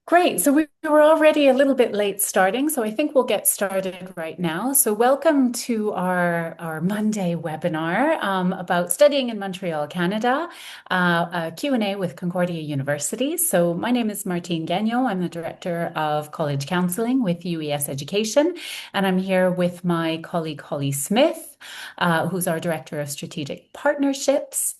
Great. So we were already a little bit late starting, so I think we'll get started right now. So welcome to our Monday webinar about studying in Montreal, Canada, a Q&A with Concordia University. So my name is Martine Gagnon. I'm the Director of College Counselling with UES Education, and I'm here with my colleague Holly Smith, who's our Director of Strategic Partnerships.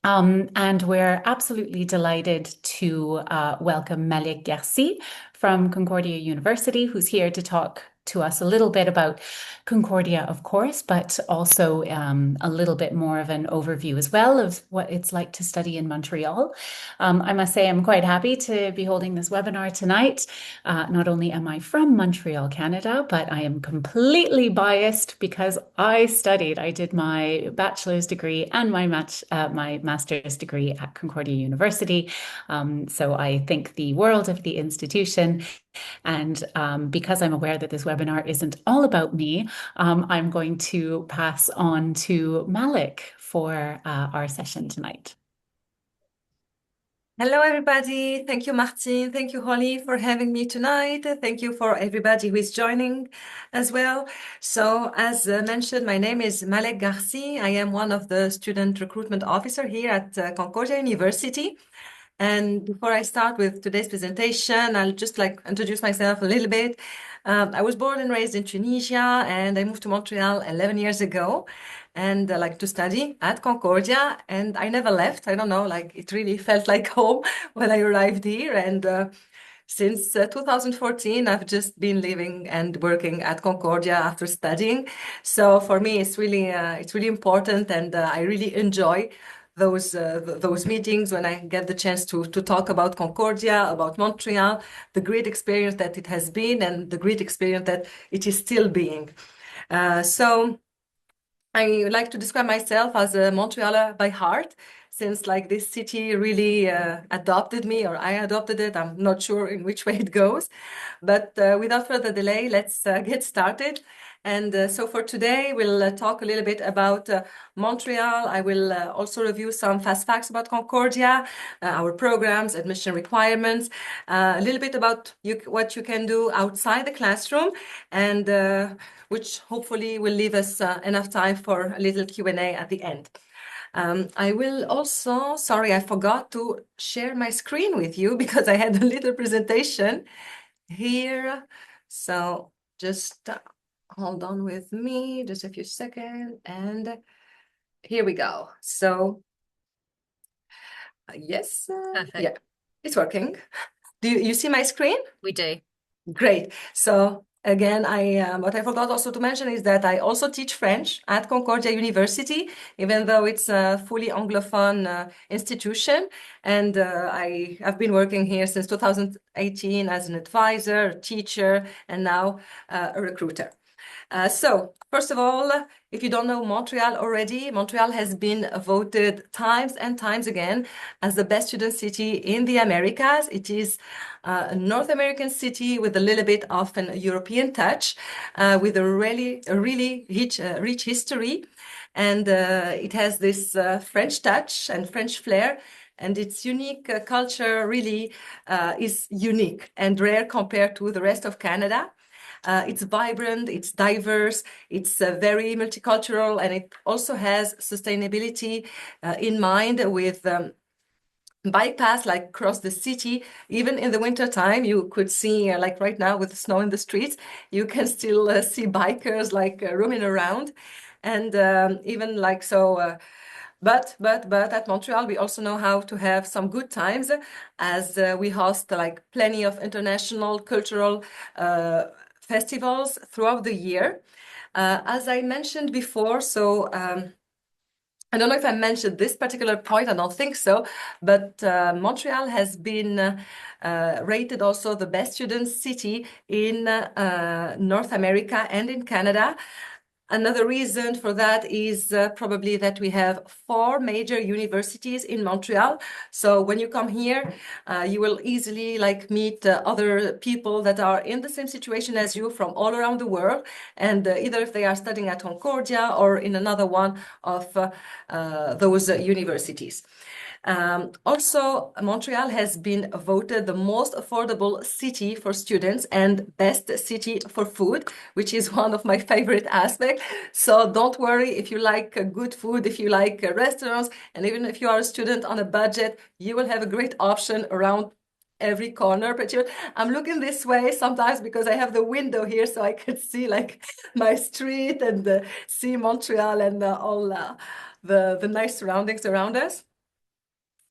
And we're absolutely delighted to welcome Malek Garci from Concordia University, who's here to talk to us a little bit about Concordia, of course, but also a little bit more of an overview as well of what it's like to study in Montreal. I must say I'm quite happy to be holding this webinar tonight. Not only am I from Montreal, Canada, but I am completely biased because I did my bachelor's degree and my master's degree at Concordia University. So I think the world of the institution. And because I'm aware that this webinar isn't all about me, I'm going to pass on to Malek for our session tonight. Hello, everybody. Thank you, Martine. Thank you, Holly, for having me tonight. Thank you for everybody who is joining as well. So, as mentioned, my name is Malek Garci. I am one of the student recruitment officer here at Concordia University. And before I start with today's presentation, I'll just introduce myself a little bit. I was born and raised in Tunisia, and I moved to Montreal 11 years ago, and to study at Concordia. And I never left. I don't know, it really felt like home when I arrived here. And since 2014, I've just been living and working at Concordia after studying. So for me, it's really important, and I really enjoy those meetings when I get the chance to talk about Concordia, about Montreal, the great experience that it has been, and the great experience that it is still being. So I like to describe myself as a Montrealer by heart, since this city really adopted me, or I adopted it. I'm not sure in which way it goes, but without further delay, let's get started. And so for today, we'll talk a little bit about Montreal. I will also review some fast facts about Concordia, our programs, admission requirements, a little bit about what you can do outside the classroom, and which hopefully will leave us enough time for a little Q&A at the end. I will also, sorry, I forgot to share my screen with you because I had a little presentation here. So just hold on with me just a few seconds, and here we go. So yes, Perfect. yeah, it's working. Do you see my screen? We do. Great. So again, what I forgot also to mention is that I also teach French at Concordia University, even though it's a fully Anglophone institution. And I have been working here since 2018 as an advisor, a teacher, and now a recruiter. So first of all, if you don't know Montreal already, Montreal has been voted times and times again as the best student city in the Americas. It is a North American city with a little bit of an European touch, with a really rich history. And it has this French touch and French flair. And its unique culture really is unique and rare compared to the rest of Canada. It's vibrant, it's diverse, it's very multicultural, and it also has sustainability in mind with bike paths across the city. Even in the winter time, you could see, right now with snow in the streets, you can still see bikers roaming around. And even but at Montreal, we also know how to have some good times, as we host plenty of international cultural festivals throughout the year. As I mentioned before, so I don't know if I mentioned this particular point, I don't think so, but Montreal has been rated also the best student city in North America and in Canada. Another reason for that is probably that we have 4 major universities in Montreal. So when you come here, you will easily meet other people that are in the same situation as you from all around the world. And either if they are studying at Concordia or in another one of those universities. Also, Montreal has been voted the most affordable city for students and best city for food, which is one of my favorite aspects. So don't worry if you like good food, if you like restaurants, and even if you are a student on a budget, you will have a great option around every corner. But I'm looking this way sometimes because I have the window here so I can see like my street and see Montreal and all the nice surroundings around us.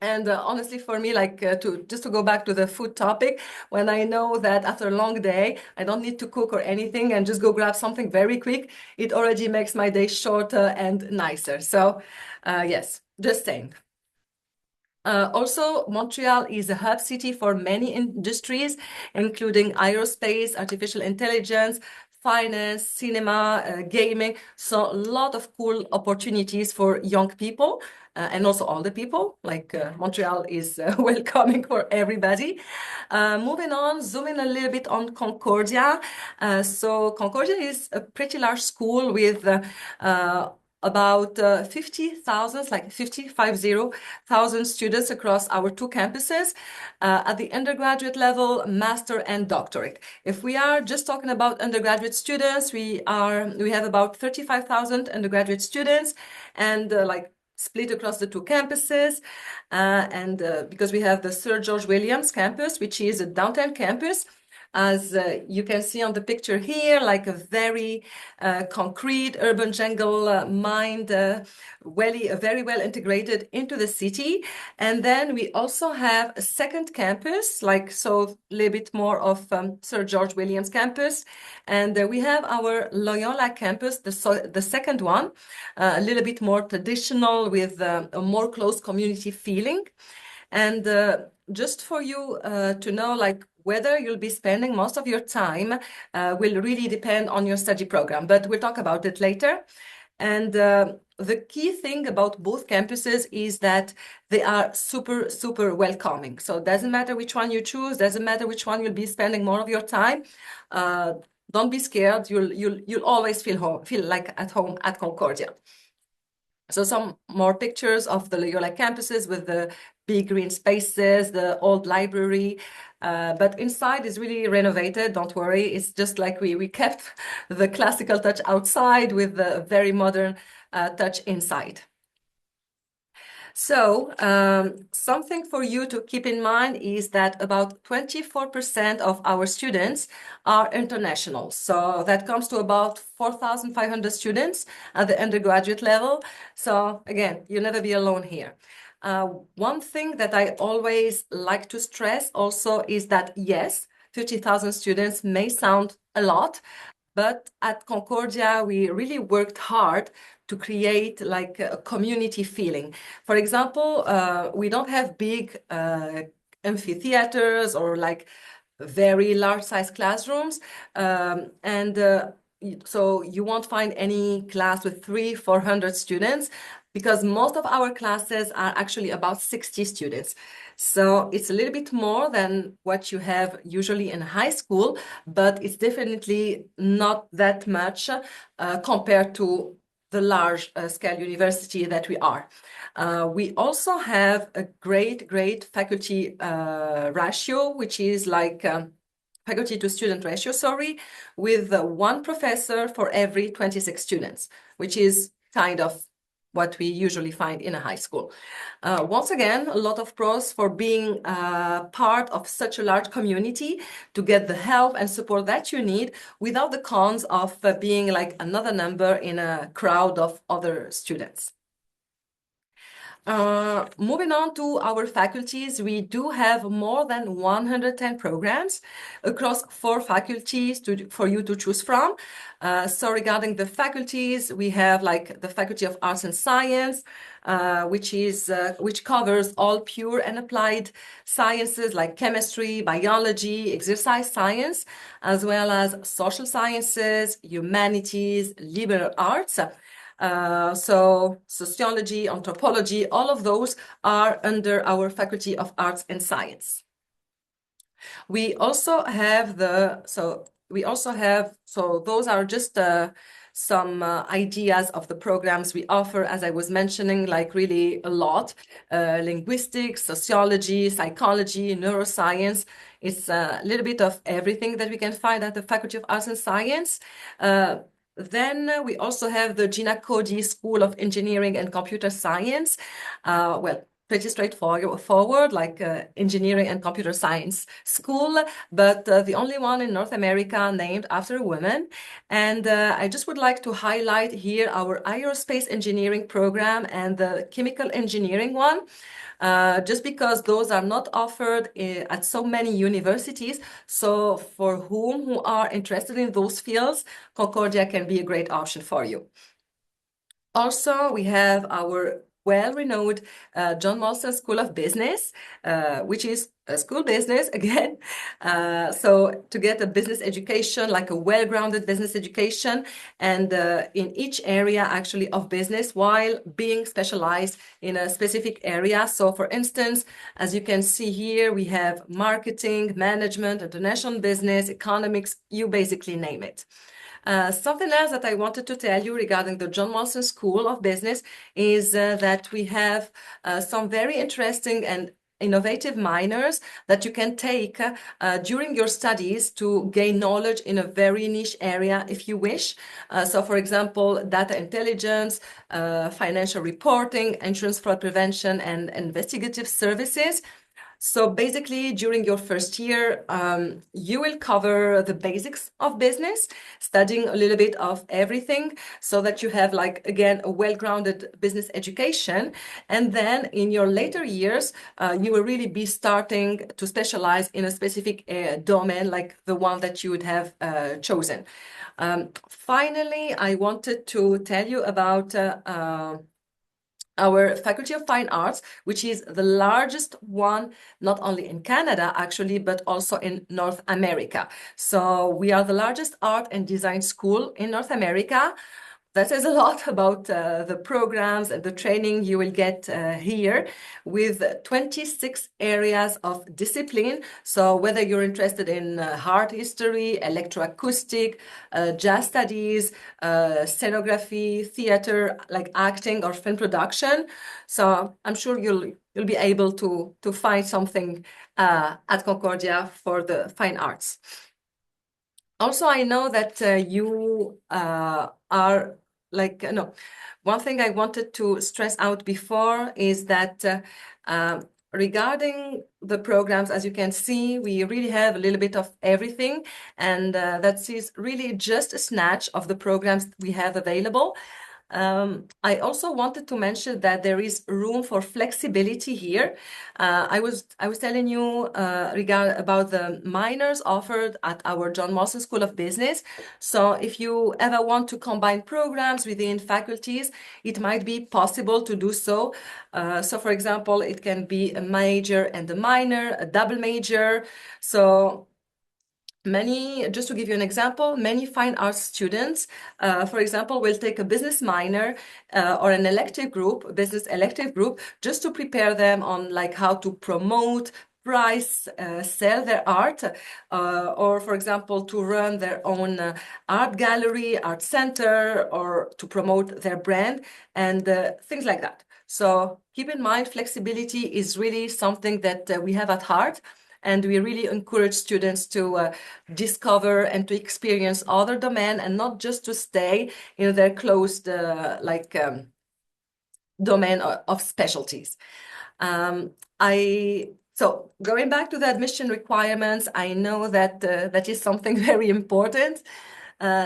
And honestly, for me, like to just to go back to the food topic, when I know that after a long day, I don't need to cook or anything and just go grab something very quick, it already makes my day shorter and nicer. So, yes, just saying. Also, Montreal is a hub city for many industries, including aerospace, artificial intelligence, finance, cinema, gaming. So, a lot of cool opportunities for young people and also older people. Like Montreal is welcoming for everybody. Moving on, zooming a little bit on Concordia. So, Concordia is a pretty large school with about 50,000, like 50,000 students across our two campuses at the undergraduate level, master and doctorate. If we are just talking about undergraduate students, we have about 35,000 undergraduate students and like split across the two campuses. And because we have the Sir George Williams campus, which is a downtown campus, as you can see on the picture here, like a very concrete urban jungle mind, very well integrated into the city. And then we also have a second campus, like so a little bit more of Sir George Williams campus. And we have our Loyola campus, the second one, a little bit more traditional with a more close community feeling. And just for you to know, like whether you'll be spending most of your time will really depend on your study program, but we'll talk about it later. And the key thing about both campuses is that they are super, super welcoming. So it doesn't matter which one you choose, doesn't matter which one you'll be spending more of your time. Don't be scared. You'll always feel like at home at Concordia. So some more pictures of the Loyola campuses with the big green spaces, the old library. But inside is really renovated. Don't worry. It's just like we kept the classical touch outside with the very modern touch inside. So something for you to keep in mind is that about 24% of our students are international. So that comes to about 4,500 students at the undergraduate level. So again, you'll never be alone here. One thing that I always like to stress also is that yes, 50,000 students may sound a lot, but at Concordia, we really worked hard to create like a community feeling. For example, we don't have big amphitheaters or like very large size classrooms. So you won't find any class with 400 students because most of our classes are actually about 60 students. So it's a little bit more than what you have usually in high school, but it's definitely not that much compared to the large scale university that we are. We also have a great faculty ratio, which is like faculty to student ratio, sorry, with one professor for every 26 students, which is kind of what we usually find in a high school. Once again, a lot of pros for being part of such a large community to get the help and support that you need without the cons of being like another number in a crowd of other students. Moving on to our faculties, we do have more than 110 programs across 4 faculties for you to choose from. So regarding the faculties, we have like the Faculty of Arts and Science, which covers all pure and applied sciences like chemistry, biology, exercise science, as well as social sciences, humanities, liberal arts. So sociology, anthropology, all of those are under our Faculty of Arts and Science. We also have so those are just some ideas of the programs we offer, as I was mentioning, like really a lot, linguistics, sociology, psychology, neuroscience. It's a little bit of everything that we can find at the Faculty of Arts and Science. Then we also have the Gina Cody School of Engineering and Computer Science. Well, pretty straightforward, like engineering and computer science school, but the only one in North America named after a woman. And I just would like to highlight here our aerospace engineering program and the chemical engineering one. Just because those are not offered at so many universities. So for who are interested in those fields, Concordia can be a great option for you. Also, we have our well-renowned John Molson School of Business, which is a school business again. So to get a business education, like a well-grounded business education, and in each area actually of business while being specialized in a specific area. So for instance, as you can see here, we have marketing, management, international business, economics, you basically name it. Something else that I wanted to tell you regarding the John Molson School of Business is that we have some very interesting and innovative minors that you can take during your studies to gain knowledge in a very niche area if you wish. So for example, data intelligence, financial reporting, insurance fraud prevention, and investigative services. So basically, during your first year, you will cover the basics of business, studying a little bit of everything so that you have, like, again, a well-grounded business education. And then in your later years, you will really be starting to specialize in a specific domain, like the one that you would have chosen. Finally, I wanted to tell you about our Faculty of Fine Arts, which is the largest one, not only in Canada, actually, but also in North America. So we are the largest art and design school in North America. That says a lot about the programs and the training you will get here with 26 areas of discipline. So whether you're interested in art history, electroacoustic, jazz studies, scenography, theater, like acting or film production. So I'm sure you'll be able to find something at Concordia for the fine arts. Also, I know that you are like, no, one thing I wanted to stress out before is that regarding the programs, as you can see, we really have a little bit of everything, and that is really just a snatch of the programs we have available. I also wanted to mention that there is room for flexibility here. I was telling you about the minors offered at our John Molson School of Business. So if you ever want to combine programs within faculties, it might be possible to do so. So for example, it can be a major and a minor, a double major. So just to give you an example, many fine arts students, for example, will take a business minor or an elective group, a business elective group, just to prepare them on like how to promote, price, sell their art, or for example, to run their own art gallery, art center, or to promote their brand and things like that. So keep in mind, flexibility is really something that we have at heart. And we really encourage students to discover and to experience other domain and not just to stay in their closed domain of specialties. So going back to the admission requirements, I know that that is something very important.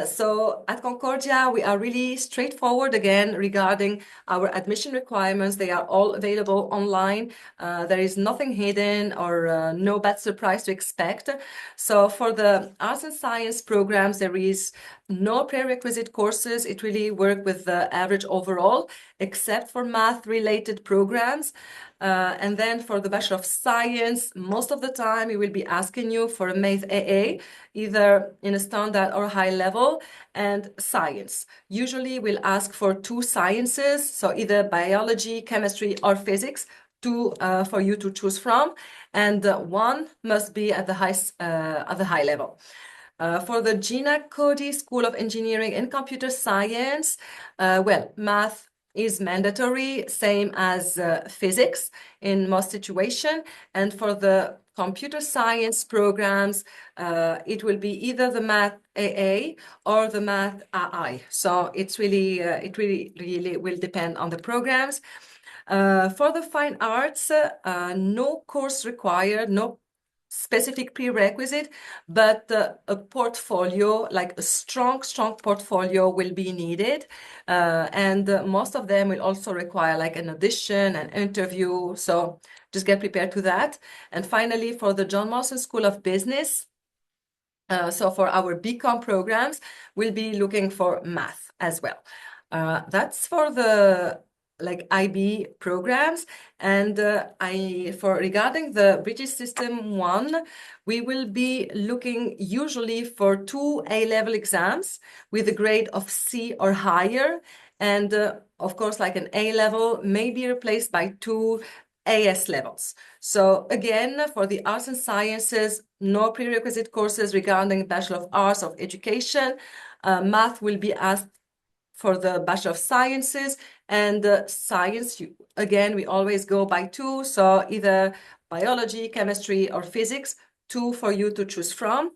So at Concordia, we are really straightforward again regarding our admission requirements. They are all available online. There is nothing hidden or no bad surprise to expect. So for the arts and science programs, there is no prerequisite courses. It really works with the average overall, except for math-related programs. And then for the Bachelor of Science, most of the time we will be asking you for a math AA, either in a standard or high level, and science. Usually we'll ask for 2 sciences, so either biology, chemistry, or physics, for you to choose from, and one must be at the high level. For the Gina Cody School of Engineering and Computer Science, well, math is mandatory, same as physics in most situations. And for the computer science programs, it will be either the math AA or the math AI. So it really will depend on the programs. For the fine arts, no course required, no specific prerequisite, but a portfolio, like a strong portfolio will be needed. And most of them will also require like an audition, an interview. So just get prepared to that. And finally, for the John Mawson School of Business, so for our BCom programs, we'll be looking for math as well. That's for the like IB programs. And for regarding the British System 1, we will be looking usually for 2 A-level exams with a grade of C or higher. And of course, like an A-level may be replaced by 2 AS levels. So again, for the arts and sciences, no prerequisite courses regarding Bachelor of Arts of Education. Math will be asked for the Bachelor of Sciences, and science, again, we always go by 2, so either biology, chemistry, or physics, 2 for you to choose from.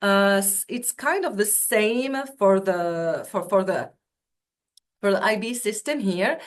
It's kind of the same for the IB system here.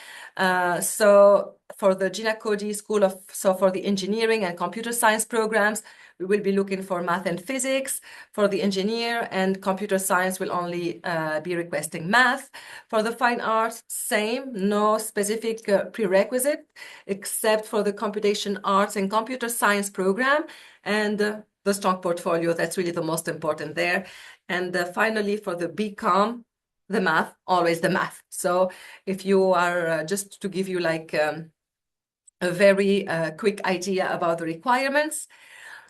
So for the Gina Cody School of, so for the engineering and computer science programs, we will be looking for math and physics. For the engineer and computer science, we'll only be requesting math. For the fine arts, same, no specific prerequisite, except for the computation arts and computer science program and the strong portfolio. That's really the most important there. And finally, for the BCom, the math, always the math. So if you are, just to give you like a very quick idea about the requirements.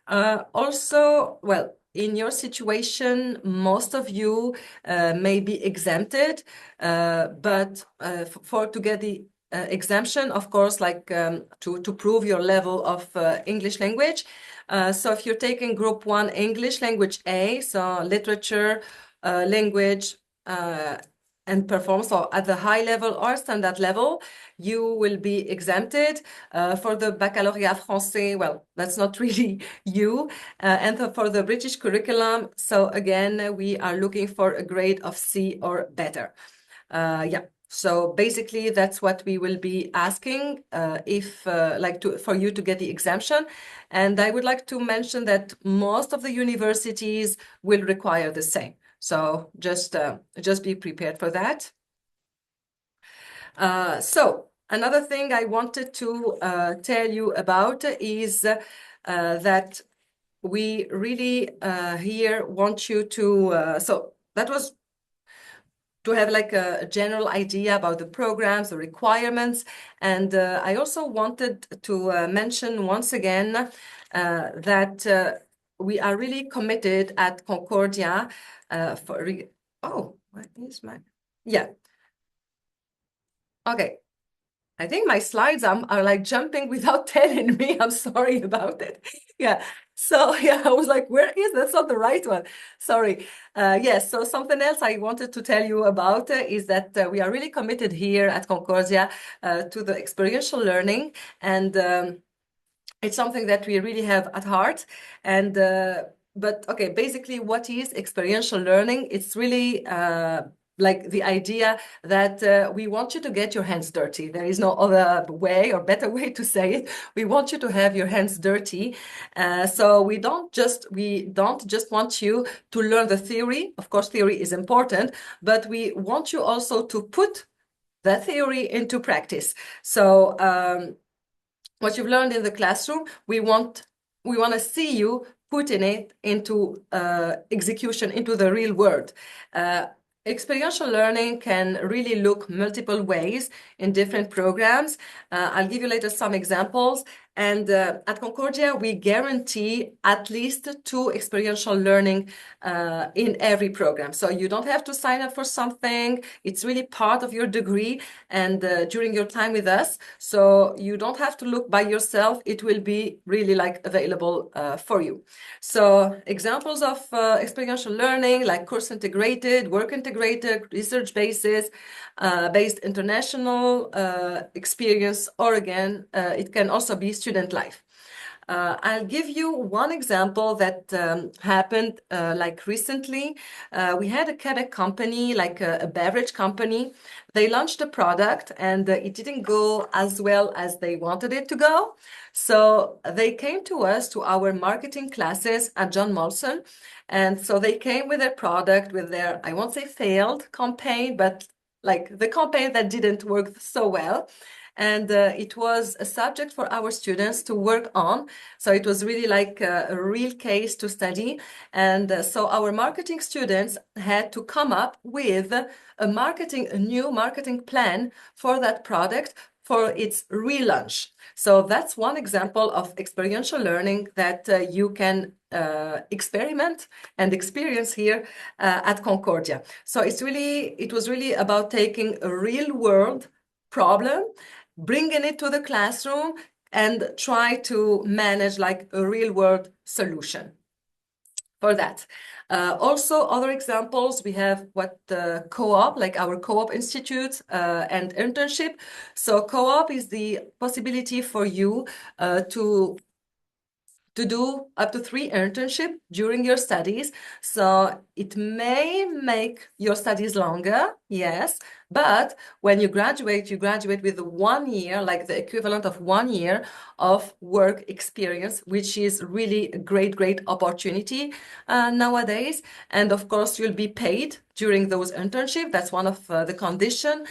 Also, well, in your situation, most of you may be exempted, but to get the exemption, of course, like to prove your level of English language. So if you're taking Group 1 English Language A, so literature, language, and performance, so at the high level or standard level, you will be exempted. For the Baccalauréat Français, well, that's not really you. And for the British curriculum, so again, we are looking for a grade of C or better. Yeah. So basically, that's what we will be asking for you to get the exemption. And I would like to mention that most of the universities will require the same. So just be prepared for that. So another thing I wanted to tell you about is that we really here want you to, so that was to have like a general idea about the programs, the requirements. And I also wanted to mention once again that we are really committed at Concordia what is my, yeah. Okay. I think my slides are like jumping without telling me. I'm sorry about it. Yeah. So yeah, I was like, where is that's not the right one? Sorry. Yes. So something else I wanted to tell you about is that we are really committed here at Concordia to the experiential learning, and it's something that we really have at heart. And but okay, basically, what is experiential learning? It's really like the idea that we want you to get your hands dirty. There is no other way or better way to say it. We want you to have your hands dirty. So we don't just want you to learn the theory. Of course, theory is important, but we want you also to put that theory into practice. So what you've learned in the classroom, we want to see you putting it into execution, into the real world. Experiential learning can really look multiple ways in different programs. I'll give you later some examples. And at Concordia, we guarantee at least 2 experiential learning in every program. So you don't have to sign up for something. It's really part of your degree and during your time with us. So you don't have to look by yourself. It will be really like available for you. So examples of experiential learning like course integrated, work integrated, research basis, based international experience, or again, it can also be student life. I'll give you one example that happened like recently. We had a Quebec company, like a beverage company. They launched a product and it didn't go as well as they wanted it to go. So they came to us, to our marketing classes at John Molson. And so they came with their product, with their, I won't say failed campaign, but like the campaign that didn't work so well. And it was a subject for our students to work on. So it was really like a real case to study. And so our marketing students had to come up with a new marketing plan for that product for its relaunch. So that's one example of experiential learning that you can experiment and experience here at Concordia. So it was really about taking a real world problem, bringing it to the classroom, and try to manage like a real world solution for that. Also, other examples, we have what the co-op, like our co-op institute and internship. So co-op is the possibility for you to do up to 3 internships during your studies. So it may make your studies longer, yes, but when you graduate with 1 year, like the equivalent of 1 year of work experience, which is really a great opportunity nowadays. And of course, you'll be paid during those internships. That's one of the condition.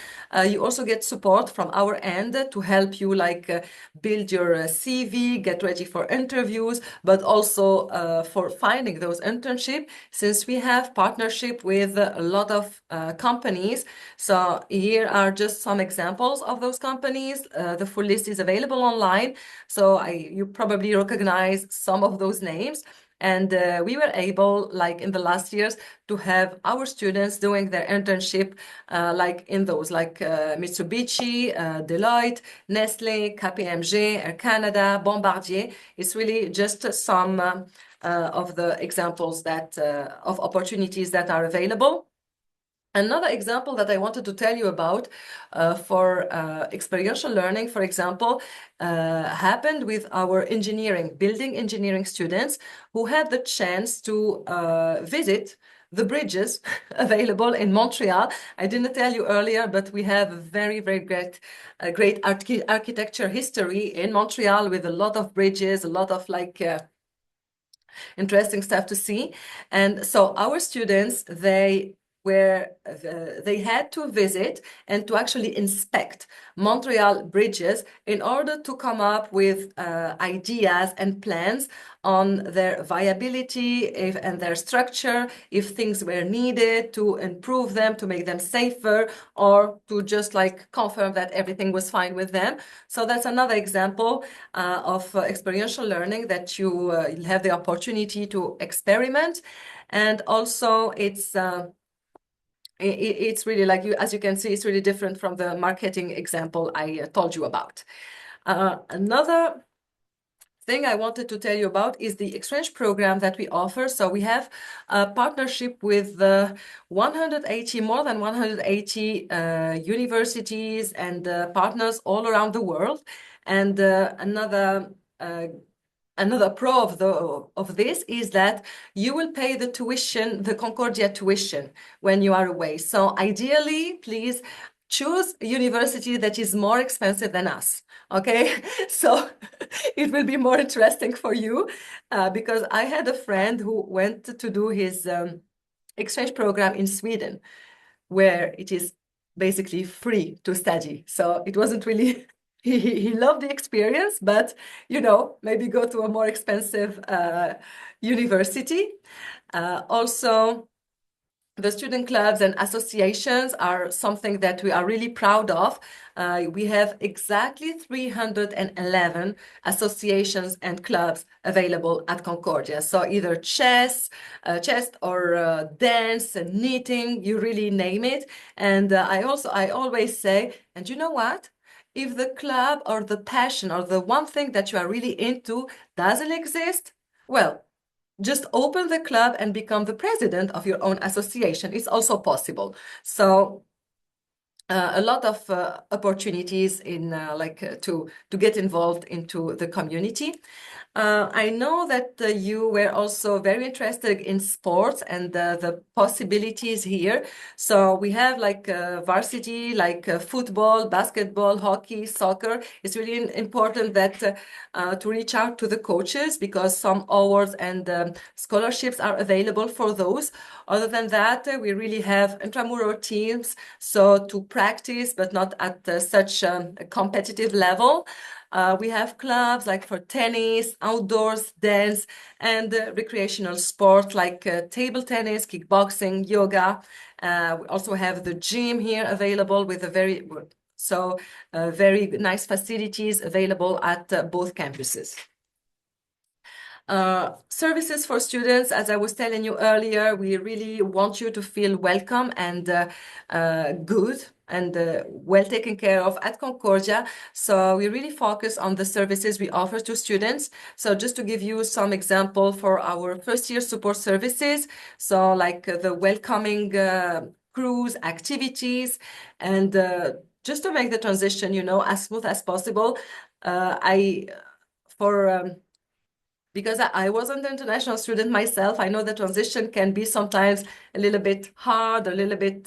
You also get support from our end to help you like build your CV, get ready for interviews, but also for finding those internships, since we have partnership with a lot of companies. So here are just some examples of those companies. The full list is available online. So you probably recognize some of those names. And we were able, like in the last years, to have our students doing their internship, like in those, like Mitsubishi, Deloitte, Nestle, KPMG, Air Canada, Bombardier. It's really just some of the examples that of opportunities that are available. Another example that I wanted to tell you about for experiential learning, for example, happened with our building engineering students who had the chance to visit the bridges available in Montreal. I didn't tell you earlier, but we have a very great architecture history in Montreal with a lot of bridges, a lot of like interesting stuff to see. And so our students, they had to visit and to actually inspect Montreal bridges in order to come up with ideas and plans on their viability and their structure, if things were needed to improve them, to make them safer, or to just like confirm that everything was fine with them. So that's another example of experiential learning that you have the opportunity to experiment. And also it's really like as you can see, it's really different from the marketing example I told you about. Another thing I wanted to tell you about is the exchange program that we offer. So we have a partnership with more than 180 universities and partners all around the world. And another pro of this is that you will pay the tuition, the Concordia tuition, when you are away. So ideally, please choose a university that is more expensive than us. Okay, so it will be more interesting for you because I had a friend who went to do his exchange program in Sweden, where it is basically free to study. So it wasn't really he loved the experience, but maybe go to a more expensive university. Also, The student clubs and associations are something that we are really proud of. We have exactly 311 associations and clubs available at Concordia. So either chess or dance, knitting, you really name it. And I always say, and you know what? If the club or the passion or the one thing that you are really into doesn't exist, well, just open the club and become the president of your own association. It's also possible. So a lot of opportunities in to get involved into the community. I know that you were also very interested in sports and the possibilities here. So we have like varsity, like football, basketball, hockey, soccer. It's really important that to reach out to the coaches because some awards and scholarships are available for those. Other than that, we really have intramural teams, so to practice, but not at such a competitive level. We have clubs like for tennis, outdoors, dance, and recreational sports like table tennis, kickboxing, yoga. We also have the gym here available with a very nice facilities available at both campuses. Services for students, as I was telling you earlier, we really want you to feel welcome and good and well taken care of at Concordia. So we really focus on the services we offer to students. So just to give you some example for our first year support services, so like the welcoming cruise activities and just to make the transition, as smooth as possible. I for Because I wasn't an international student myself, I know the transition can be sometimes a little bit hard, a little bit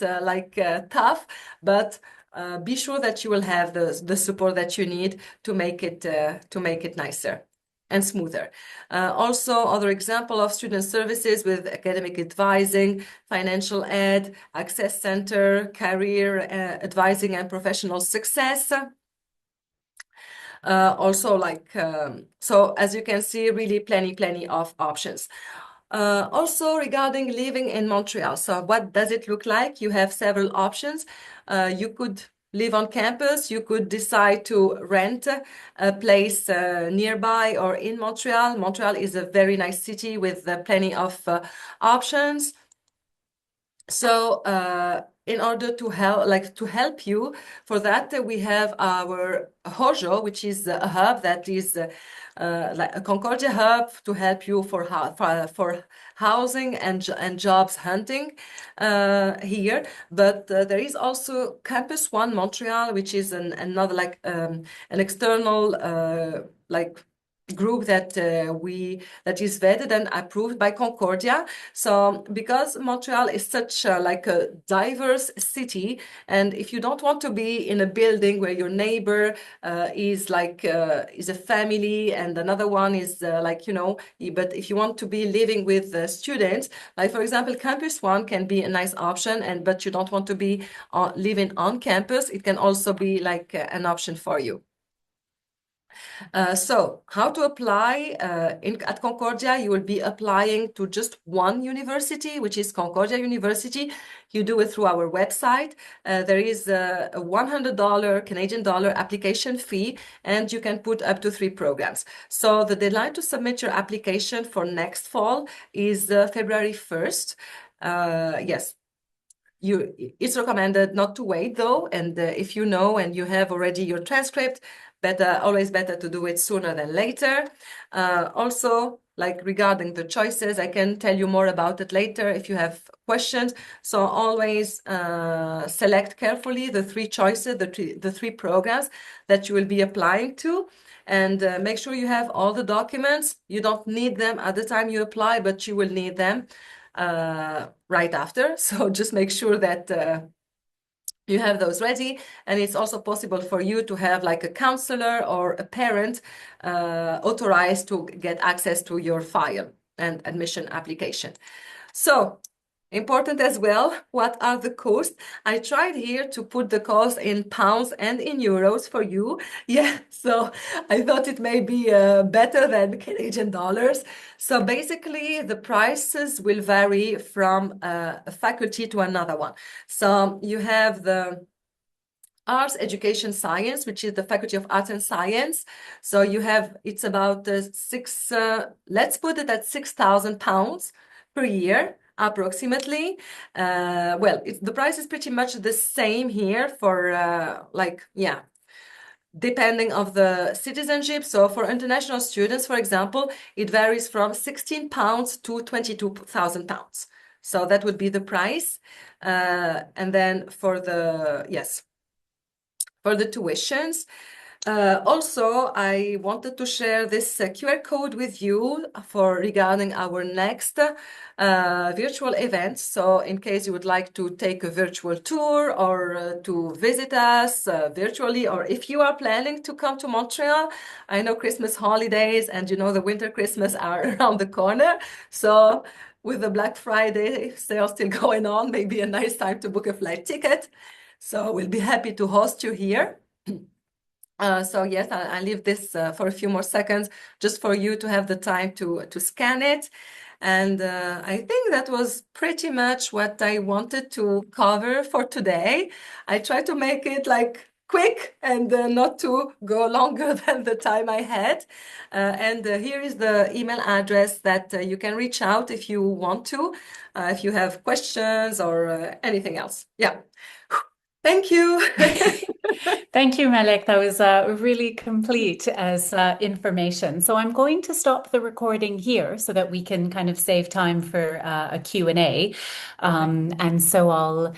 tough, but be sure that you will have the support that you need to make it nicer and smoother. Also, other example of student services with academic advising, financial aid, access center, career advising and professional success. So as you can see, really plenty of options. Also regarding living in Montreal, so what does it look like? You have several options. You could live on campus. You could decide to rent a place nearby or in Montreal. Montreal is a very nice city with plenty of options. So in order to help you for that, we have our Hojo, which is a hub that is like a Concordia hub to help you for housing and jobs hunting here. But there is also Campus One Montreal, which is another an external group that is vetted and approved by Concordia. So because Montreal is such a diverse city, and if you don't want to be in a building where your neighbor is a family and another one is but if you want to be living with students, like for example, Campus One can be a nice option, but you don't want to be living on campus, it can also be like an option for you. So how to apply at Concordia? You will be applying to just one university, which is Concordia University. You do it through our website. There is a $100 Canadian dollar application fee, and you can put up to 3 programs. So the deadline to submit your application for next fall is February 1st. Yes, it's recommended not to wait though, and if you know and you have already your transcript, always better to do it sooner than later. Also, like regarding the choices, I can tell you more about it later if you have questions. So always select carefully the 3 choices, the 3 programs that you will be applying to, and make sure you have all the documents. You don't need them at the time you apply, but you will need them right after. So just make sure that you have those ready. And it's also possible for you to have like a counselor or a parent authorized to get access to your file and admission application. So Important as well. What are the costs? I tried here to put the cost in pounds and in euros for you. Yeah, so I thought it may be better than Canadian dollars. So basically, the prices will vary from a faculty to another one. So you have the Arts, Education, Science, which is the Faculty of Arts and Science. So you have, it's about let's put it at £6,000 per year, approximately. Well, the price is pretty much the same here for yeah, depending of the citizenship. So for international students, for example, it varies from £16 to £22,000. So that would be the price. And then for the tuitions. Also, I wanted to share this QR code with you for regarding our next virtual event. So in case you would like to take a virtual tour or to visit us virtually, or if you are planning to come to Montreal, I know Christmas holidays and the winter Christmas are around the corner. So with the Black Friday sale still going on, maybe a nice time to book a flight ticket. So we'll be happy to host you here. So yes, I'll leave this for a few more seconds just for you to have the time to scan it. And I think that was pretty much what I wanted to cover for today. I tried to make it like quick and not to go longer than the time I had. And here is the email address that you can reach out if you want to, if you have questions or anything else. Yeah. Thank you. Thank you, Malek. That was really complete as information. So I'm going to stop the recording here so that we can kind of save time for a Q&A. And so I'll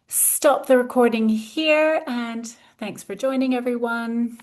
stop the recording here, and thanks for joining, everyone.